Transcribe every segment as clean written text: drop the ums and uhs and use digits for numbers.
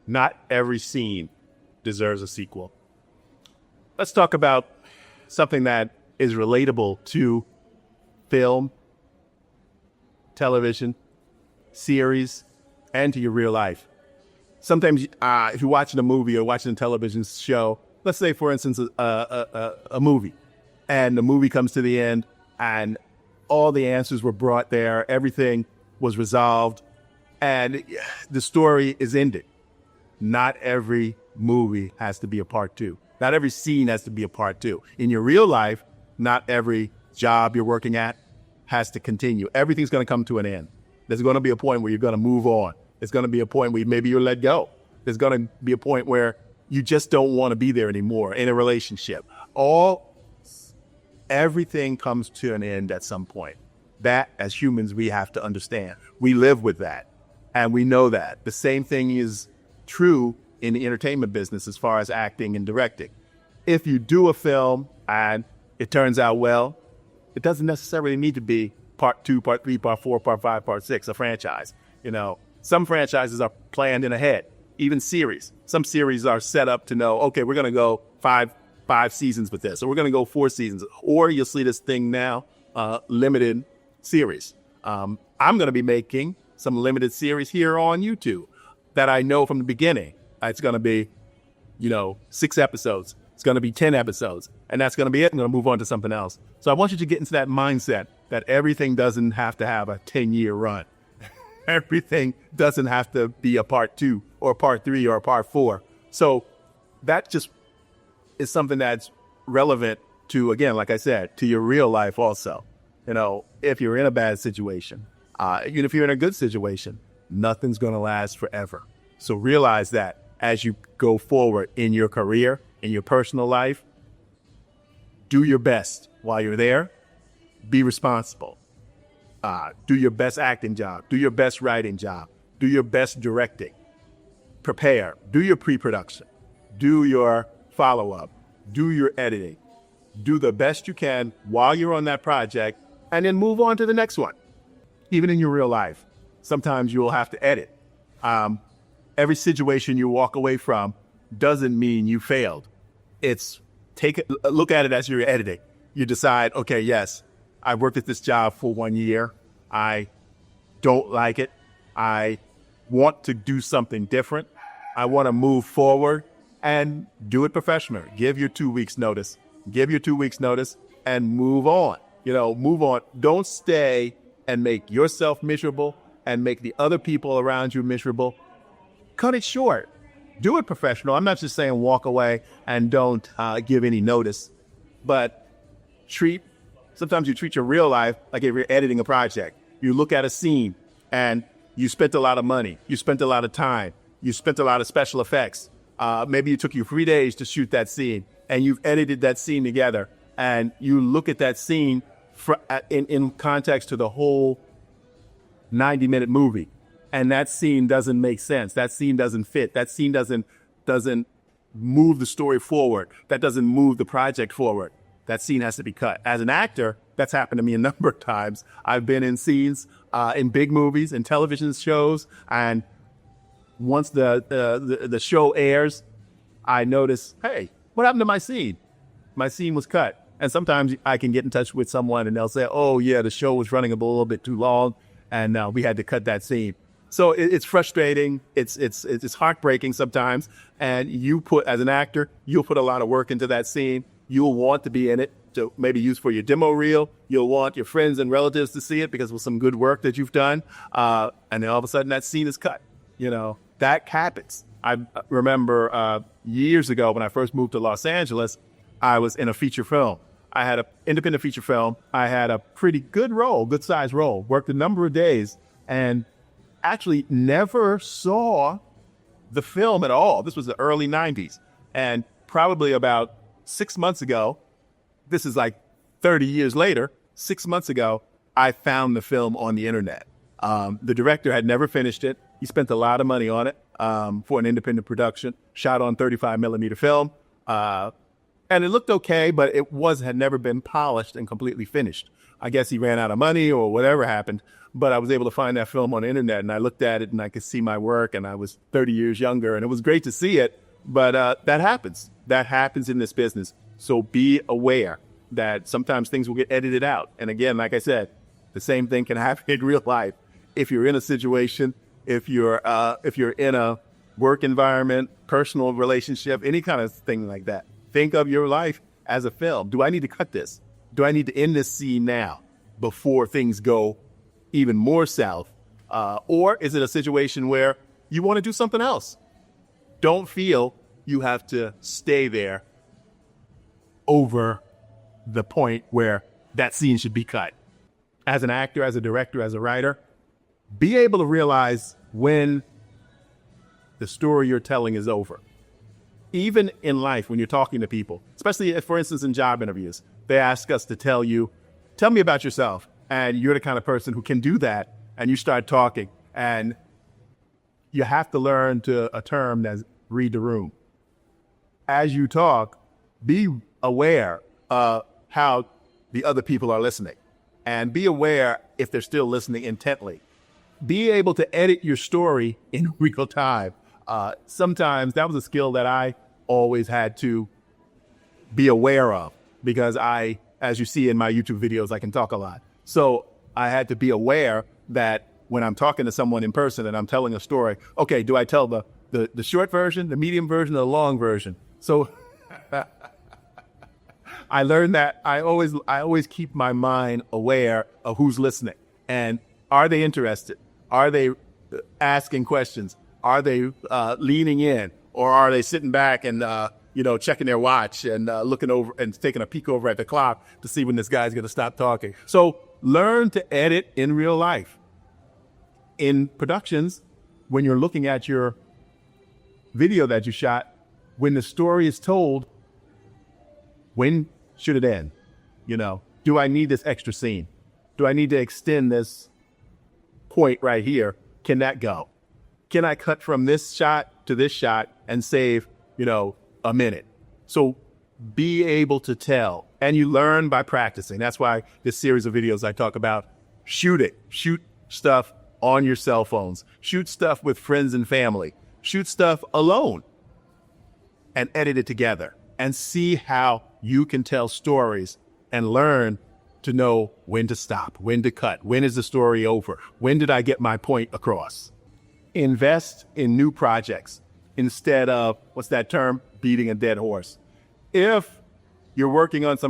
Not every scene deserves a sequel. Let's talk about something that is relatable to film, television, series, and to your real life. Sometimes if you're watching a movie or watching a television show, let's say, for instance, a movie, and the movie comes to the end and all the answers were brought there, everything was resolved, and the story is ended. Not every movie has to be a part two. Not every scene has to be a part two. In your real life, not every job you're working at has to continue. Everything's going to come to an end. There's going to be a point where you're going to move on. There's going to be a point where maybe you'll let go. There's going to be a point where you just don't want to be there anymore in a relationship. Everything comes to an end at some point. That, as humans, we have to understand. We live with that, and we know that. The same thing is true in the entertainment business as far as acting and directing. If you do a film and it turns out well, it doesn't necessarily need to be part 2, part 3, part 4, part 5, part 6, a franchise. Some franchises are planned in ahead, even series. Some series are set up to know, okay, we're going to go five seasons with this, or we're going to go 4 seasons, or you'll see this thing now, limited series. I'm going to be making some limited series here on YouTube that I know from the beginning. It's going to be, 6 episodes. It's going to be 10 episodes, and that's going to be it. I'm going to move on to something else. So I want you to get into that mindset that everything doesn't have to have a 10-year run. Everything doesn't have to be a part 2 or part 3 or a part 4. So that just is something that's relevant to, again, like I said, to your real life also. If you're in a bad situation, even if you're in a good situation, nothing's going to last forever. So realize that as you go forward in your career, in your personal life, do your best while you're there. Be responsible. Do your best acting job. Do your best writing job. Do your best directing. Prepare. Do your pre-production. Do your follow-up. Do your editing. Do the best you can while you're on that project, and then move on to the next one. Even in your real life, sometimes you will have to edit. Every situation you walk away from doesn't mean you failed. Look at it as you're editing. You decide, okay, yes, I worked at this job for 1 year. I don't like it. I want to do something different. I want to move forward and do it professionally. Give your 2 weeks notice. Give your 2 weeks notice and move on. Move on. Don't stay and make yourself miserable and make the other people around you miserable. Cut it short. Do it professional. I'm not just saying walk away and don't give any notice, but sometimes you treat your real life like if you're editing a project. You look at a scene and you spent a lot of money. You spent a lot of time. You spent a lot of special effects. Maybe it took you 3 days to shoot that scene, and you've edited that scene together, and you look at that scene in context to the whole 90-minute movie. And that scene doesn't make sense. That scene doesn't fit. That scene doesn't move the story forward. That doesn't move the project forward. That scene has to be cut. As an actor, that's happened to me a number of times. I've been in scenes in big movies and television shows, and once the show airs, I notice, hey, what happened to my scene? My scene was cut. And sometimes I can get in touch with someone and they'll say, oh yeah, the show was running a little bit too long, and we had to cut that scene. So it's frustrating. It's heartbreaking sometimes. And as an actor, you'll put a lot of work into that scene. You'll want to be in it to maybe use for your demo reel. You'll want your friends and relatives to see it because of some good work that you've done. And then all of a sudden that scene is cut. That happens. I remember years ago when I first moved to Los Angeles, I was in a feature film. I had an independent feature film. I had a pretty good size role, worked a number of days, and actually never saw the film at all. This was the early 90s. And probably about 6 months ago, this is like 30 years later, 6 months ago, I found the film on the internet. The director had never finished it. He spent a lot of money on it for an independent production, shot on 35 millimeter film. And it looked okay, but had never been polished and completely finished. I guess he ran out of money or whatever happened, but I was able to find that film on the internet, and I looked at it and I could see my work, and I was 30 years younger, and it was great to see it. But that happens. That happens in this business. So be aware that sometimes things will get edited out. And again, like I said, the same thing can happen in real life. If you're in a situation, if you're in a work environment, personal relationship, any kind of thing like that, think of your life as a film. Do I need to cut this? Do I need to end this scene now before things go even more south? Or is it a situation where you want to do something else? Don't feel you have to stay there over the point where that scene should be cut. As an actor, as a director, as a writer, be able to realize when the story you're telling is over. Even in life, when you're talking to people, especially if, for instance, in job interviews, they ask us to tell me about yourself. And you're the kind of person who can do that. And you start talking, and you have to learn a term that's read the room. As you talk, be aware of how the other people are listening, and be aware if they're still listening intently. Be able to edit your story in real time. Sometimes that was a skill that I always had to be aware of, because as you see in my YouTube videos, I can talk a lot. So I had to be aware that when I'm talking to someone in person and I'm telling a story, okay, do I tell the short version, the medium version, or the long version? So I learned that I always keep my mind aware of who's listening, and are they interested? Are they asking questions? Are they leaning in, or are they sitting back and checking their watch and looking over and taking a peek over at the clock to see when this guy's going to stop talking? So learn to edit in real life. In productions, when you're looking at your video that you shot, when the story is told, when should it end? Do I need this extra scene? Do I need to extend this point right here? Can that go? Can I cut from this shot to this shot and save, a minute? So be able to tell, and you learn by practicing. That's why this series of videos I talk about, shoot stuff on your cell phones, shoot stuff with friends and family, shoot stuff alone, and edit it together, and see how you can tell stories and learn to know when to stop, when to cut, when is the story over, when did I get my point across. Invest in new projects instead of, what's that term, beating a dead horse. If you're working on a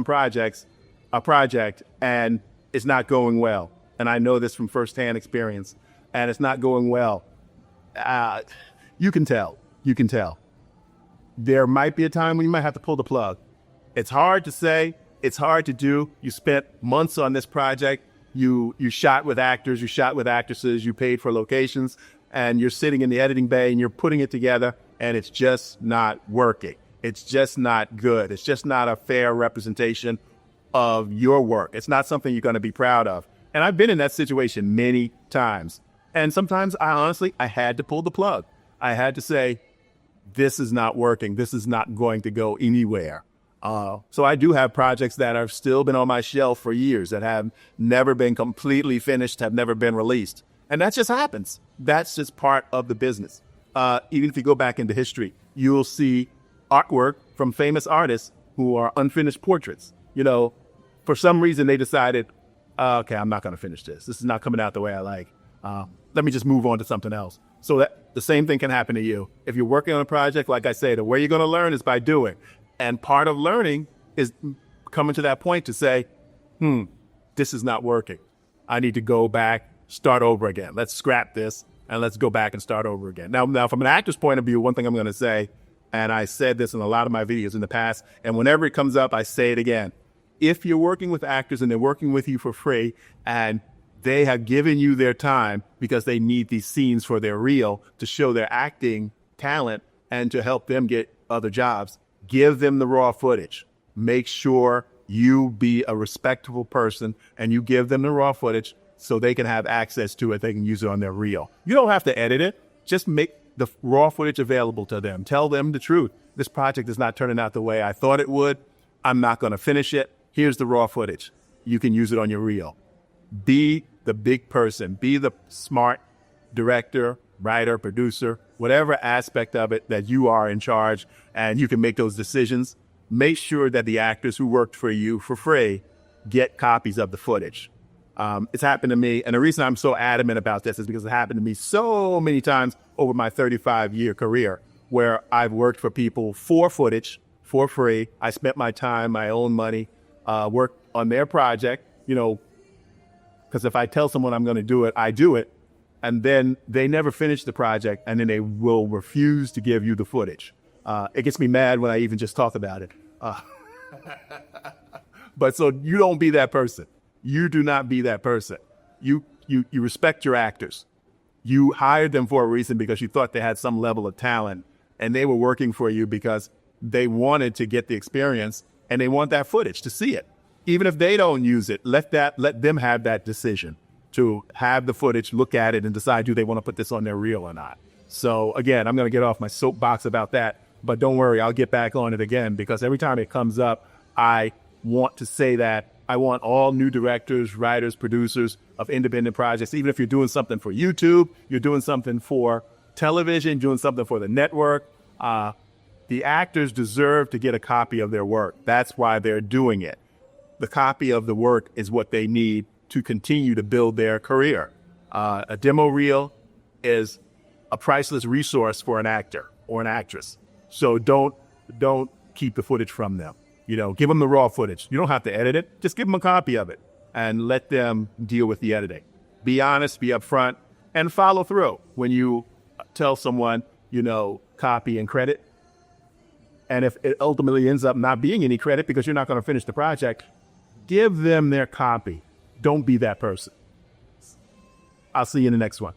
project, and it's not going well, and I know this from firsthand experience, and it's not going well, you can tell. There might be a time when you might have to pull the plug. It's hard to say. It's hard to do. You spent months on this project. You shot with actors. You shot with actresses. You paid for locations. And you're sitting in the editing bay and you're putting it together, and it's just not working. It's just not good. It's just not a fair representation of your work. It's not something you're going to be proud of. And I've been in that situation many times. And sometimes I had to pull the plug. I had to say, this is not working. This is not going to go anywhere. So I do have projects that have still been on my shelf for years, that have never been completely finished, have never been released. And that just happens. That's just part of the business. Even if you go back into history, you'll see artwork from famous artists who are unfinished portraits. For some reason they decided, okay, I'm not going to finish this. This is not coming out the way I like. Let me just move on to something else. So that the same thing can happen to you. If you're working on a project, like I say, the way you're going to learn is by doing. And part of learning is coming to that point to say, this is not working. I need to go back, start over again. Let's scrap this and let's go back and start over again. Now, from an actor's point of view, one thing I'm going to say, and I said this in a lot of my videos in the past, and whenever it comes up, I say it again. If you're working with actors and they're working with you for free, and they have given you their time because they need these scenes for their reel to show their acting talent and to help them get other jobs, give them the raw footage. Make sure you be a respectable person and you give them the raw footage so they can have access to it. They can use it on their reel. You don't have to edit it. Just make the raw footage available to them. Tell them the truth. This project is not turning out the way I thought it would. I'm not going to finish it. Here's the raw footage. You can use it on your reel. Be the big person. Be the smart director, writer, producer, whatever aspect of it that you are in charge, and you can make those decisions. Make sure that the actors who worked for you for free get copies of the footage. It's happened to me, and the reason I'm so adamant about this is because it happened to me so many times over my 35-year career where I've worked for people for footage, for free. I spent my time, my own money, worked on their project, because if I tell someone I'm going to do it, I do it. And then they never finish the project, and then they will refuse to give you the footage. It gets me mad when I even just talk about it. But so you don't be that person. You do not be that person. You respect your actors. You hired them for a reason because you thought they had some level of talent, and they were working for you because they wanted to get the experience, and they want that footage to see it. Even if they don't use it, let them have that decision to have the footage, look at it, and decide do they want to put this on their reel or not. So again, I'm going to get off my soapbox about that, but don't worry, I'll get back on it again, because every time it comes up, I want to say that I want all new directors, writers, producers of independent projects, even if you're doing something for YouTube, you're doing something for television, doing something for the network, the actors deserve to get a copy of their work. That's why they're doing it. The copy of the work is what they need to continue to build their career. A demo reel is a priceless resource for an actor or an actress. So don't keep the footage from them. Give them the raw footage. You don't have to edit it. Just give them a copy of it and let them deal with the editing. Be honest, be upfront, and follow through when you tell someone, copy and credit. And if it ultimately ends up not being any credit because you're not going to finish the project, give them their copy. Don't be that person. I'll see you in the next one.